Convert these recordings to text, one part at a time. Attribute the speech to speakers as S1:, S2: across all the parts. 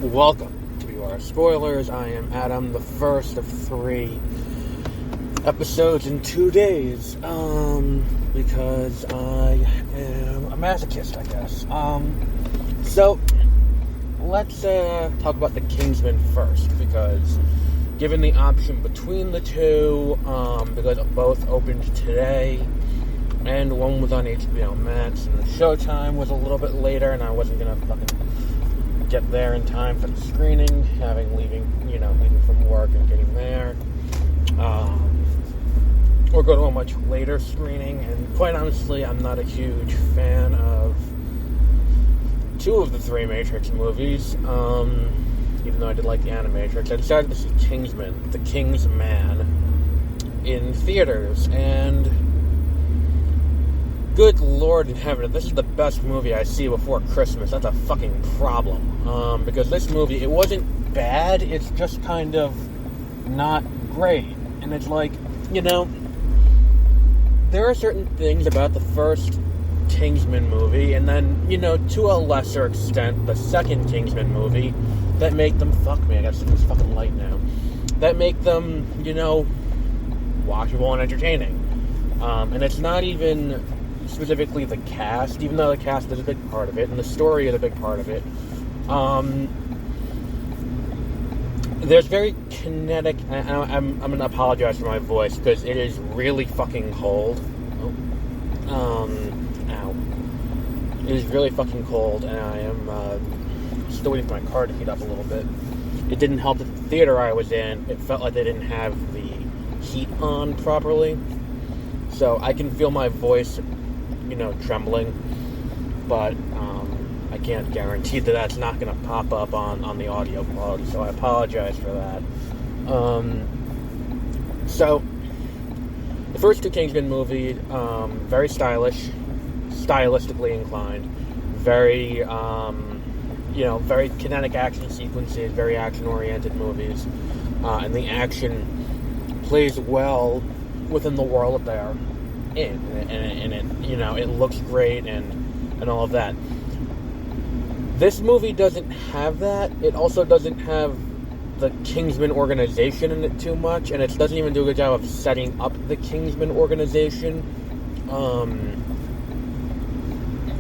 S1: Welcome to our spoilers. I am Adam, the first of 3 episodes in 2 days, because I am a masochist, I guess. So, let's talk about the Kingsman first, because given the option between the two, because both opened today, and one was on HBO Max, and the showtime was a little bit later, and I wasn't gonna fucking get there in time for the screening, leaving from work and getting there, or go to a much later screening. And quite honestly, I'm not a huge fan of 2 of the 3 Matrix movies, even though I did like the Animatrix. I decided to see Kingsman, the Kingsman, in theaters, and good Lord in heaven, if this is the best movie I see before Christmas, that's a fucking problem. Because this movie, it wasn't bad, it's just kind of not great. And it's like, there are certain things about the first Kingsman movie, and then, to a lesser extent, the second Kingsman movie, that make them, fuck me, I got this fucking light now, that make them, watchable and entertaining. And it's not even specifically the cast, even though the cast is a big part of it, and the story is a big part of it. There's very kinetic, and I'm going to apologize for my voice, because it is really fucking cold. Ow. It is really fucking cold, and I am still waiting for my car to heat up a little bit. It didn't help that the theater I was in, it felt like they didn't have the heat on properly, so I can feel my voice trembling, but I can't guarantee that that's not going to pop up on the audio quality, so I apologize for that. So, the first 2 Kingsman movies, very stylish, stylistically inclined, very, very kinetic action sequences, very action-oriented movies, and the action plays well within the world that they are in, and it, it looks great and all of that. This movie doesn't have that. It also doesn't have the Kingsman organization in it too much, and it doesn't even do a good job of setting up the Kingsman organization. And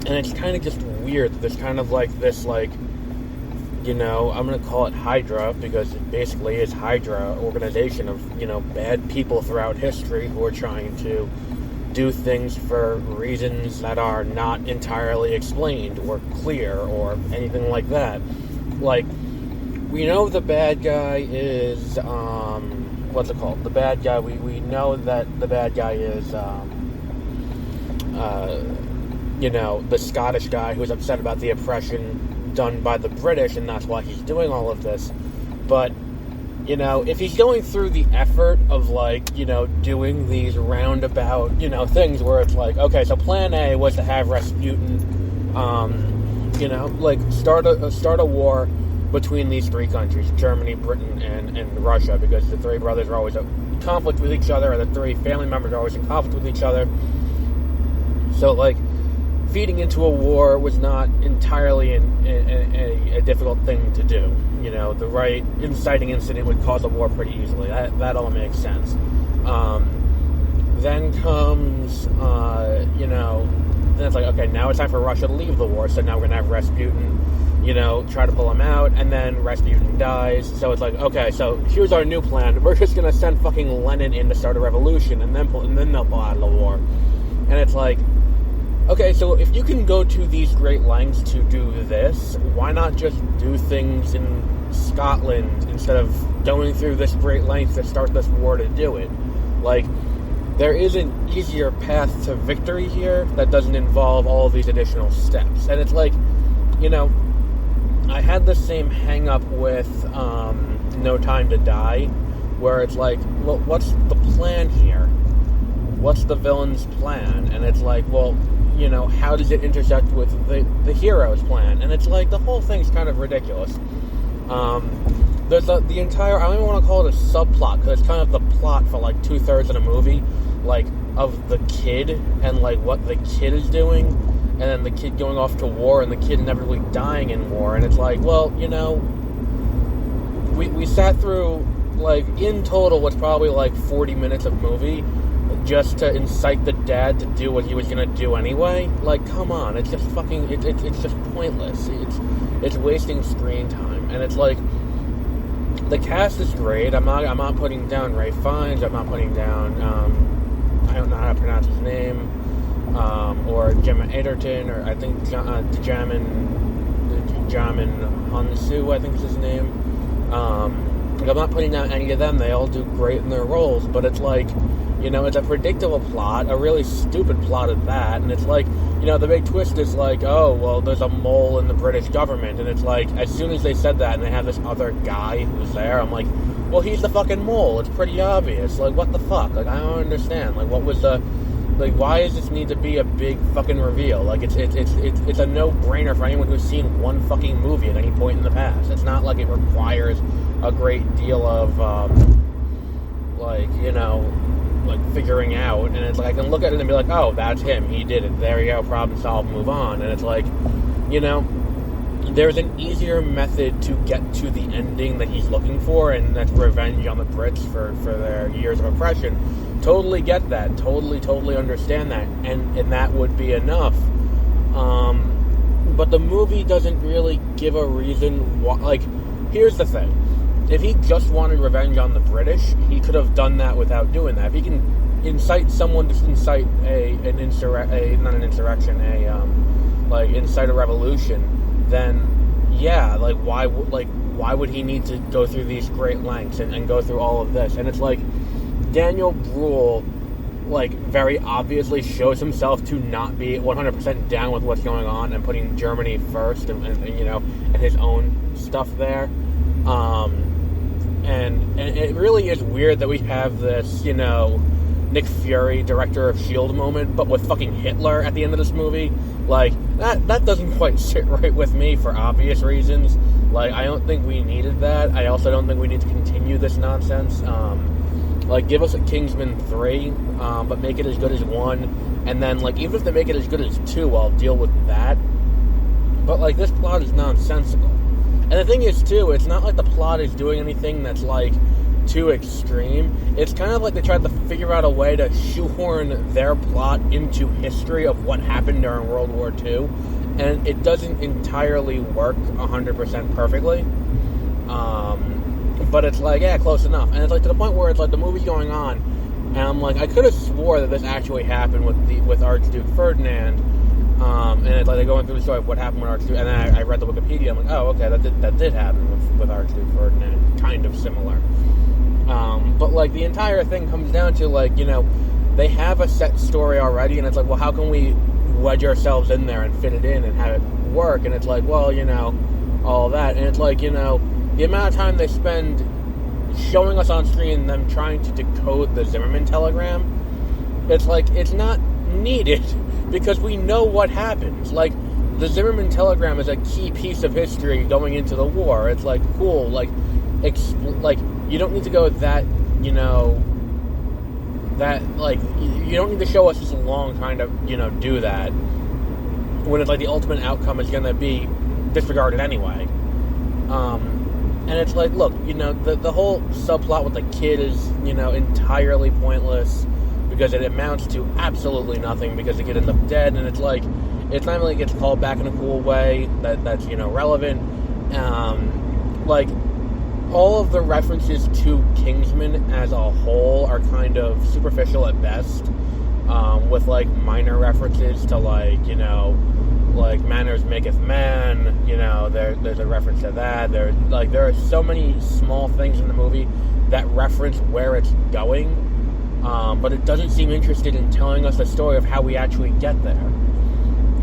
S1: it's kind of just weird. There's kind of like this, I'm going to call it Hydra, because it basically is Hydra organization of, bad people throughout history who are trying to do things for reasons that are not entirely explained or clear or anything like that. Like, we know the bad guy is, what's it called? The bad guy, we know that the bad guy is, the Scottish guy who's upset about the oppression done by the British, and that's why he's doing all of this. But, if he's going through the effort of, doing these roundabout, things where it's like, okay, so plan A was to have Rasputin, start a war between these 3 countries, Germany, Britain, and Russia, because the 3 brothers are always in conflict with each other, and the 3 family members are always in conflict with each other. So, feeding into a war was not entirely a difficult thing to do. The right inciting incident would cause a war pretty easily. That all makes sense. Then comes, then it's like, okay, now it's time for Russia to leave the war, so now we're going to have Rasputin, try to pull him out, and then Rasputin dies, so it's like, okay, so here's our new plan. We're just going to send fucking Lenin in to start a revolution, and then they'll pull out of the war. And it's like, okay, so if you can go to these great lengths to do this, why not just do things in Scotland instead of going through this great length to start this war to do it? There is an easier path to victory here that doesn't involve all of these additional steps. And it's like, I had the same hang-up with No Time to Die, where it's like, well, what's the plan here? What's the villain's plan? And it's like, well, how does it intersect with the hero's plan? And it's like, the whole thing's kind of ridiculous. There's the entire, I don't even want to call it a subplot, because it's kind of the plot for 2/3 of the movie, of the kid, and what the kid is doing, and then the kid going off to war, and the kid inevitably dying in war, and it's like, well, we sat through, like, in total, what's probably, like, 40 minutes of movie just to incite the dad to do what he was going to do anyway. Like, come on. It's just fucking... It's just pointless. It's wasting screen time. And it's like... The cast is great. I'm not putting down Ray Fiennes. I'm not putting down... I don't know how to pronounce his name. Or Gemma Arterton, or I think Jamin Hansu, I think is his name. Like, I'm not putting down any of them. They all do great in their roles, but it's like, you know, it's a predictable plot, a really stupid plot at that, and it's like, you know, the big twist is like, oh, well, there's a mole in the British government, and it's like, as soon as they said that, and they have this other guy who's there, I'm like, well, he's the fucking mole. It's pretty obvious. Like, what the fuck? Like, I don't understand. Like, what was the... Like, why does this need to be a big fucking reveal? Like, it's a no-brainer for anyone who's seen one fucking movie at any point in the past. It's not like it requires a great deal of, like, you know, like, figuring out. And it's like, I can look at it and be like, oh, that's him. He did it. There you go. Problem solved. Move on. And it's like, you know, there's an easier method to get to the ending that he's looking for, and that's revenge on the Brits for their years of oppression. Totally get that. Totally understand that. And that would be enough. But the movie doesn't really give a reason why. Like, here's the thing. If he just wanted revenge on the British, he could have done that without doing that. If he can incite someone to incite incite a revolution, then yeah, like, why would he need to go through these great lengths and go through all of this? And it's like, Daniel Bruhl, like, very obviously shows himself to not be 100% down with what's going on and putting Germany first and you know, and his own stuff there. And it really is weird that we have this, you know, Nick Fury, director of S.H.I.E.L.D. moment, but with fucking Hitler at the end of this movie. Like, that doesn't quite sit right with me for obvious reasons. Like, I don't think we needed that. I also don't think we need to continue this nonsense. Like, give us a Kingsman 3, but make it as good as 1. And then, like, even if they make it as good as 2, I'll deal with that. But, like, this plot is nonsensical. And the thing is, too, it's not like the plot is doing anything that's, like, too extreme. It's kind of like they tried to figure out a way to shoehorn their plot into history of what happened during World War II. And it doesn't entirely work 100% perfectly. But it's like, yeah, close enough. And it's like to the point where it's like the movie's going on, and I'm like, I could have swore that this actually happened with Archduke Ferdinand. And it's like they're going through the story of what happened with Archduke, and then I read the Wikipedia. I'm like, oh, okay, that did happen with Archduke Ferdinand, kind of similar. But like the entire thing comes down to, like, you know, they have a set story already, and it's like, well, how can we wedge ourselves in there and fit it in and have it work? And it's like, well, you know, all that, and it's like, you know, the amount of time they spend showing us on screen them trying to decode the Zimmerman telegram, it's like, it's not needed, because we know what happens. Like, the Zimmerman telegram is a key piece of history going into the war. It's like, cool, like, you don't need to go that, you know, that, like, you don't need to show us this long trying to, you know, do that, when it's like the ultimate outcome is going to be disregarded anyway. And it's like, look, you know, the whole subplot with the kid is, you know, entirely pointless, because it amounts to absolutely nothing, because the kid ends up dead, and it's like, it's not really gets called back in a cool way that's, you know, relevant. Like, all of the references to Kingsman as a whole are kind of superficial at best, with, like, minor references to, like, you know, like, manners maketh man, you know, there's a reference to that. There are so many small things in the movie that reference where it's going, but it doesn't seem interested in telling us the story of how we actually get there.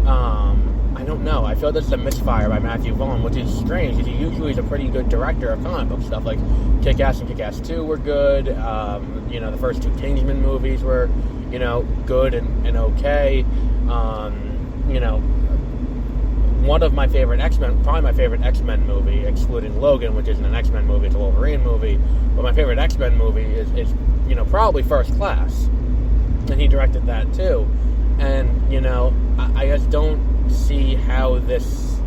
S1: I don't know. I feel this is a misfire by Matthew Vaughn, which is strange, because he usually is a pretty good director of comic book stuff. Like, Kick-Ass and Kick-Ass 2 were good. You know, the first 2 Kingsman movies were, you know, good and okay. You know, one of my favorite X-Men, probably my favorite X-Men movie, excluding Logan, which isn't an X-Men movie, it's a Wolverine movie, but my favorite X-Men movie is you know, probably First Class, and he directed that too. And, you know, I just don't see how did this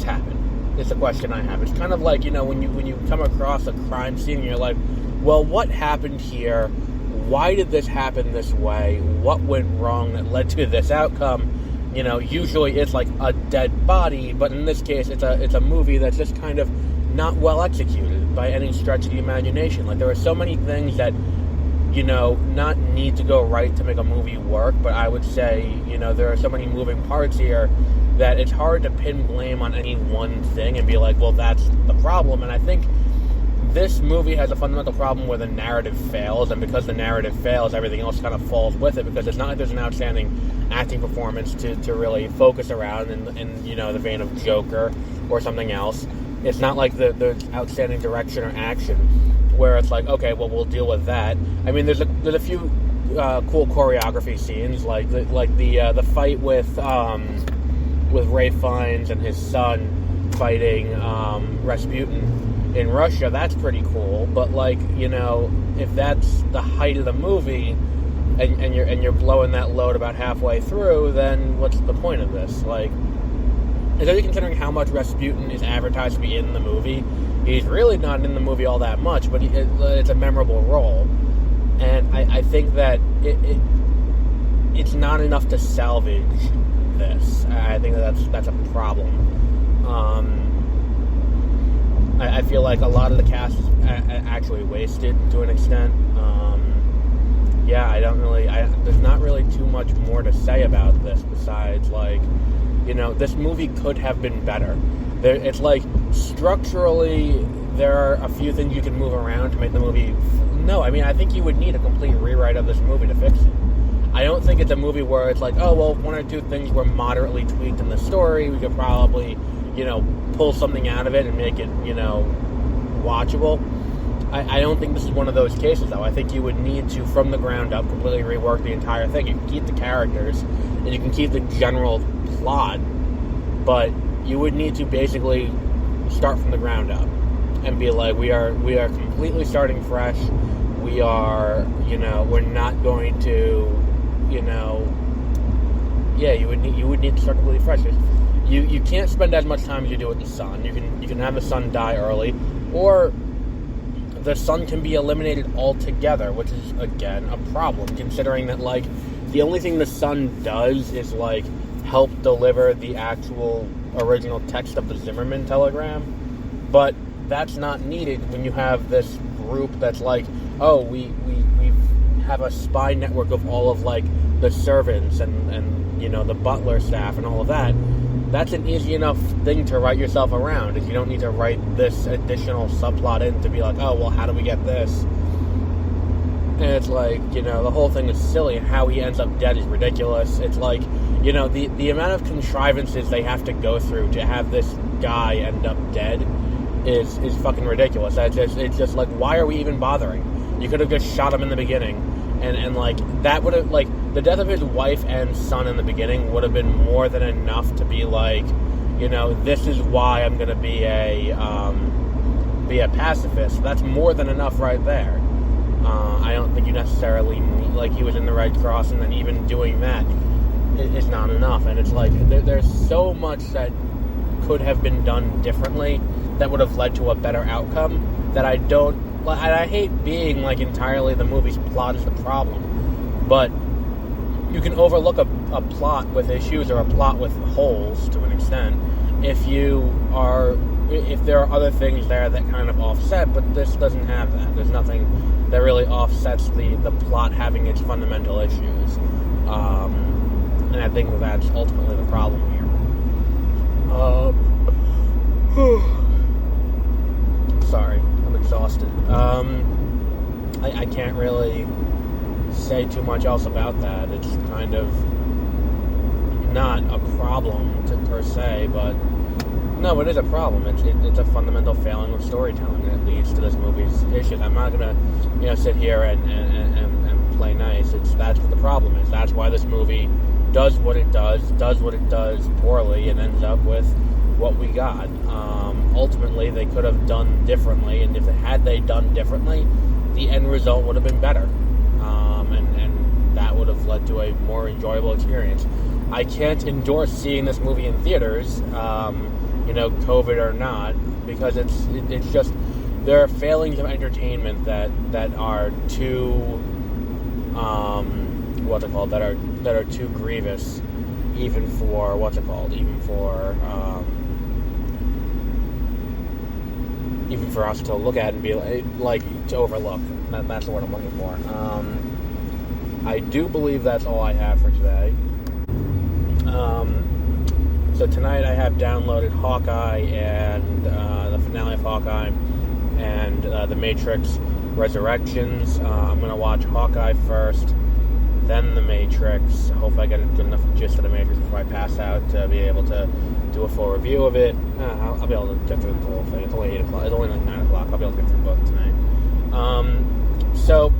S1: happen? is the question I have. It's kind of like, when you come across a crime scene and you're like, well, what happened here? Why did this happen this way? What went wrong that led to this outcome? Usually it's like a dead body, but in this case, it's a movie that's just kind of not well executed by any stretch of the imagination. Like, there are so many things that, not need to go right to make a movie work, but I would say, there are so many moving parts here that it's hard to pin blame on any one thing and be like, well, that's the problem. And I think this movie has a fundamental problem where the narrative fails, and because the narrative fails, everything else kind of falls with it, because it's not like there's an outstanding acting performance to really focus around in the vein of Joker or something else. It's not like the outstanding direction or action where it's like, okay, well, we'll deal with that. I mean, there's a few cool choreography scenes, like the fight with Ralph Fiennes and his son fighting Rasputin in Russia. That's pretty cool. But if that's the height of the movie, and you're blowing that load about halfway through, then what's the point of this? Especially considering how much Rasputin is advertised to be in the movie, he's really not in the movie all that much, but it's a memorable role. And I think that it's not enough to salvage this. I think that's a problem. I feel like a lot of the cast is actually wasted to an extent. There's not really too much more to say about this besides, this movie could have been better. It's like, structurally, there are a few things you can move around to make the movie... No, I think you would need a complete rewrite of this movie to fix it. I don't think it's a movie where it's like, oh, well, one or two things were moderately tweaked in the story. We could probably, pull something out of it and make it, watchable. I don't think this is one of those cases, though. I think you would need to, from the ground up, completely rework the entire thing. You can keep the characters, and you can keep the general plot, but you would need to basically start from the ground up and be like, we are completely starting fresh. We are, we're not going to, you would need to start completely fresh. You can't spend as much time as you do with the son. You can have the son die early, or the son can be eliminated altogether, which is, again, a problem, considering that, the only thing the son does is, help deliver the actual original text of the Zimmerman telegram, but that's not needed when you have this group that's we have a spy network of all of, the servants and the butler staff and all of that. That's an easy enough thing to write yourself around. If you don't need to write this additional subplot in to be like, oh, well, how do we get this? And it's the whole thing is silly, and how he ends up dead is ridiculous. It's the amount of contrivances they have to go through to have this guy end up dead is fucking ridiculous. It's just why are we even bothering? You could have just shot him in the beginning, and that would have, the death of his wife and son in the beginning would have been more than enough to be this is why I'm going to be a pacifist. That's more than enough right there. I don't think you necessarily need, he was in the Red Cross, and then even doing that is not enough. And it's there's so much that could have been done differently that would have led to a better outcome that I don't... And I hate being, entirely the movie's plot is the problem. But you can overlook a plot with issues or a plot with holes to an extent if there are other things there that kind of offset, but this doesn't have that. There's nothing that really offsets the plot having its fundamental issues. And I think that's ultimately the problem here. Sorry, I'm exhausted. I can't really say too much else about that. It's kind of not a problem per se, but no, it is a problem. It's a fundamental failing of storytelling that leads to this movie's issues. I'm not gonna, sit here and play nice. That's what the problem is. That's why this movie does what it does poorly, and ends up with what we got. Ultimately, they could have done differently, and if they done differently, the end result would have been better, and that would have led to a more enjoyable experience. I can't endorse seeing this movie in theaters, COVID or not, because it's just there are failings of entertainment that are too that are too grievous, even for even for us to look at and be like to overlook. That's what I'm looking for. I do believe that's all I have for today. So tonight I have downloaded Hawkeye and the finale of Hawkeye and The Matrix Resurrections. I'm going to watch Hawkeye first, then The Matrix. Hopefully I get a good enough gist of The Matrix before I pass out to be able to do a full review of it. I'll be able to get through the whole thing. It's only 8 o'clock. It's only like 9 o'clock. I'll be able to get through both tonight. So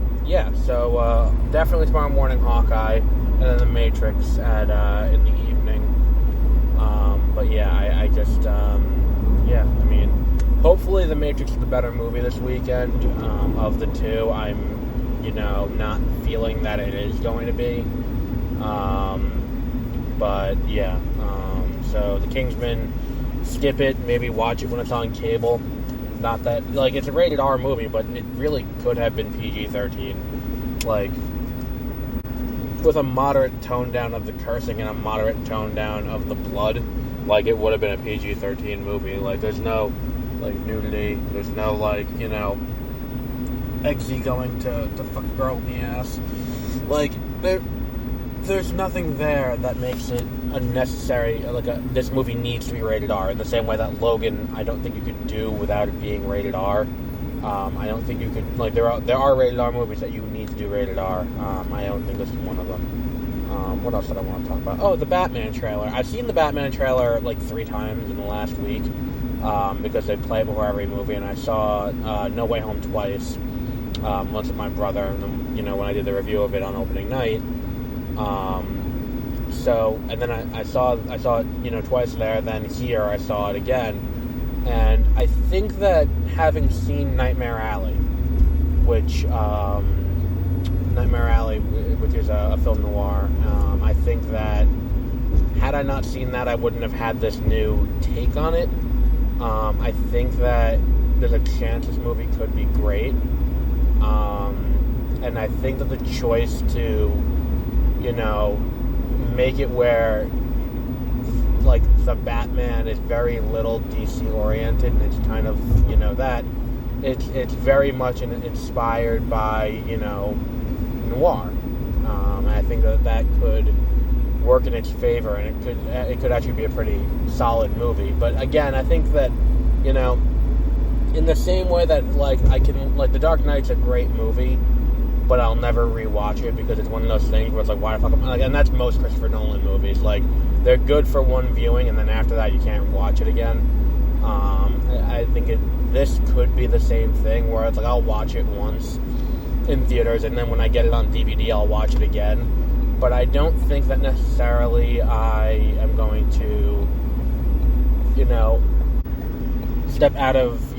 S1: definitely tomorrow morning Hawkeye, and then The Matrix at in the evening. But yeah, I just I mean, hopefully The Matrix is the better movie this weekend of the two. I'm not feeling that it is going to be. But yeah, so the Kingsman, skip it, maybe watch it when it's on cable. Not that, it's a rated R movie, but it really could have been PG-13. With a moderate tone down of the cursing and a moderate tone down of the blood, it would have been a PG-13 movie. There's no, nudity, there's no, Eggsy going to fuck a girl in the ass. There's nothing there that makes it unnecessary. This movie needs to be rated R. In the same way that Logan, I don't think you could do without it being rated R. I don't think you could. There are rated R movies that you need to do rated R. I don't think this is one of them. What else did I want to talk about? Oh, the Batman trailer. I've seen the Batman trailer 3 times in the last week because they play it before every movie, and I saw No Way Home twice. Once with my brother, and then, when I did the review of it on opening night. And then I saw it, twice there. Then here I saw it again, and I think that having seen Nightmare Alley, which is a film noir, I think that had I not seen that, I wouldn't have had this new take on it. I think that there's a chance this movie could be great. And I think that the choice to, make it where, the Batman is very little DC oriented, and it's kind of, that, it's very much inspired by, noir. And I think that could work in its favor, and it could actually be a pretty solid movie. But again, I think that, in the same way that, The Dark Knight's a great movie, but I'll never rewatch it because it's one of those things where it's why the fuck and that's most Christopher Nolan movies. They're good for one viewing, and then after that, you can't watch it again. I think this could be the same thing, where it's I'll watch it once in theaters, and then when I get it on DVD, I'll watch it again. But I don't think that necessarily I am going to, step out of,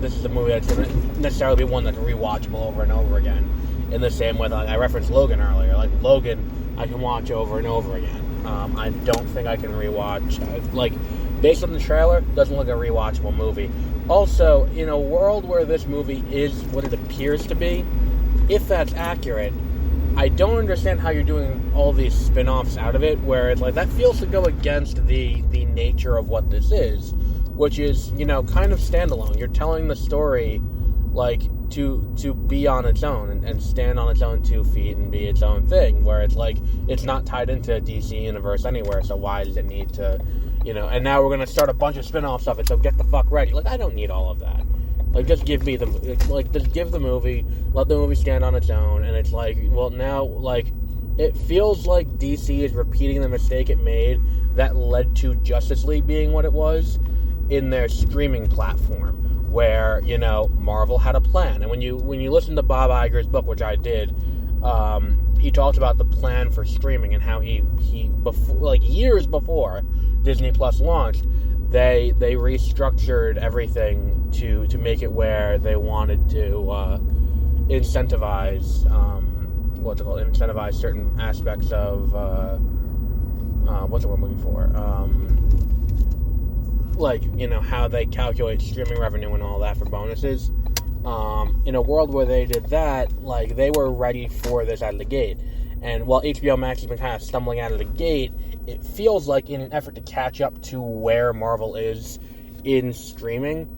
S1: this is a movie that's going to necessarily be one that's rewatchable over and over again. In the same way that I referenced Logan earlier. Logan, I can watch over and over again. I don't think I can rewatch. Based on the trailer, doesn't look a rewatchable movie. Also, in a world where this movie is what it appears to be, if that's accurate, I don't understand how you're doing all these spin-offs out of it, where it's that feels to go against the nature of what this is, which is, kind of standalone. You're telling the story, to be on its own and stand on its own 2 feet and be its own thing, where it's it's not tied into a DC universe anywhere, so why does it need to, and now we're going to start a bunch of spin-offs of it, so get the fuck ready. I don't need all of that. Just give me just give the movie, let the movie stand on its own, and it's now, it feels like DC is repeating the mistake it made that led to Justice League being what it was in their streaming platform, where, Marvel had a plan. And when you listen to Bob Iger's book, which I did, he talks about the plan for streaming and how he before, years before Disney Plus launched, they restructured everything to make it where they wanted to incentivize incentivize certain aspects of what's the word I'm looking for? like, you know, how they calculate streaming revenue and all that for bonuses. In a world where they did that, like, they were ready for this out of the gate. And while HBO Max has been kind of stumbling out of the gate, it feels like in an effort to catch up to where Marvel is in streaming,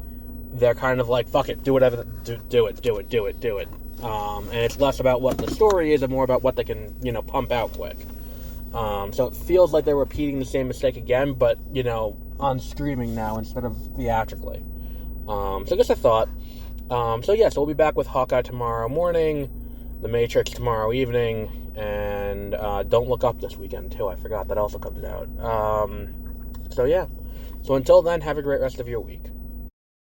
S1: they're kind of like, fuck it, do whatever, do it. And it's less about what the story is and more about what they can, you know, pump out quick. So it feels like they're repeating the same mistake again, but, you know, on streaming now instead of theatrically. So just a thought. So we'll be back with Hawkeye tomorrow morning, The Matrix tomorrow evening, and Don't Look Up this weekend, too. I forgot that also comes out. So until then, have a great rest of your week.